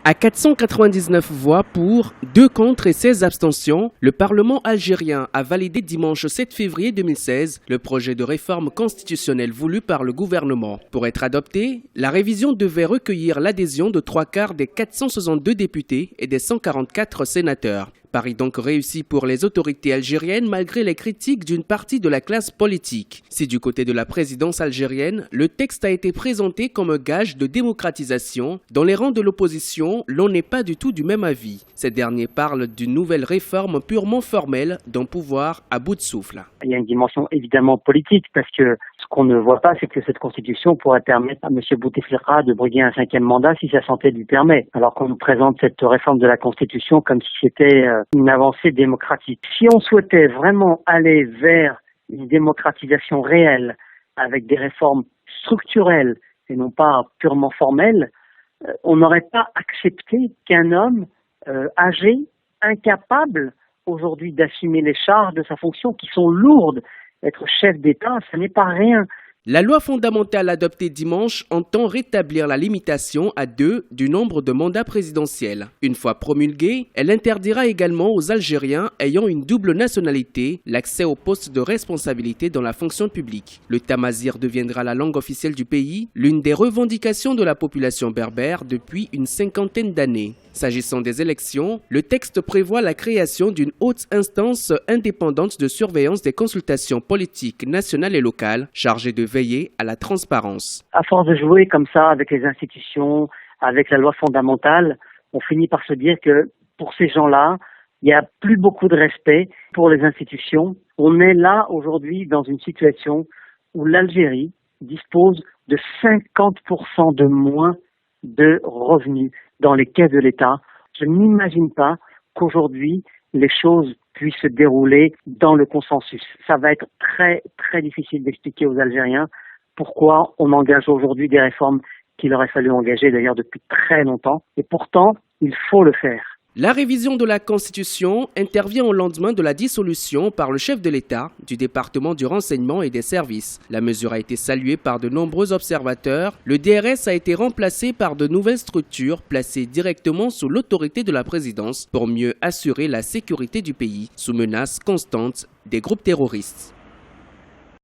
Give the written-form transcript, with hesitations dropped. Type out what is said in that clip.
À 499 voix pour, 2 contre et 16 abstentions, le Parlement algérien a validé dimanche 7 février 2016 le projet de réforme constitutionnelle voulu par le gouvernement. Pour être adopté, la révision devait recueillir l'adhésion de 3/4 des 462 députés et des 144 sénateurs. Pari donc réussi pour les autorités algériennes malgré les critiques d'une partie de la classe politique. Si du côté de la présidence algérienne, le texte a été présenté comme un gage de démocratisation, dans les rangs de l'opposition, l'on n'est pas du tout du même avis. Ces derniers parlent d'une nouvelle réforme purement formelle d'un pouvoir à bout de souffle. Il y a une dimension évidemment politique parce que ce qu'on ne voit pas, c'est que cette constitution pourrait permettre à M. Bouteflika de briguer un 5e mandat si sa santé lui permet. Alors qu'on nous présente cette réforme de la constitution comme si c'était une avancée démocratique. Si on souhaitait vraiment aller vers une démocratisation réelle avec des réformes structurelles et non pas purement formelles, on n'aurait pas accepté qu'un homme âgé, incapable aujourd'hui d'assumer les charges de sa fonction qui sont lourdes. Être chef d'État, ce n'est pas rien. La loi fondamentale adoptée dimanche entend rétablir la limitation à 2 du nombre de mandats présidentiels. Une fois promulguée, elle interdira également aux Algériens ayant une double nationalité l'accès aux postes de responsabilité dans la fonction publique. Le tamazigh deviendra la langue officielle du pays, l'une des revendications de la population berbère depuis une 50aine d'années. S'agissant des élections, le texte prévoit la création d'une haute instance indépendante de surveillance des consultations politiques nationales et locales, chargée de veiller à la transparence. À force de jouer comme ça avec les institutions, avec la loi fondamentale, on finit par se dire que pour ces gens-là, il n'y a plus beaucoup de respect pour les institutions. On est là aujourd'hui dans une situation où l'Algérie dispose de 50% de moins de revenus dans les caisses de l'État. Je n'imagine pas qu'aujourd'hui, les choses puissent se dérouler dans le consensus. Ça va être très, très difficile d'expliquer aux Algériens pourquoi on engage aujourd'hui des réformes qu'il aurait fallu engager d'ailleurs depuis très longtemps. Et pourtant, il faut le faire. La révision de la Constitution intervient au lendemain de la dissolution par le chef de l'État du département du renseignement et des services. La mesure a été saluée par de nombreux observateurs. Le DRS a été remplacé par de nouvelles structures placées directement sous l'autorité de la présidence pour mieux assurer la sécurité du pays sous menace constante des groupes terroristes.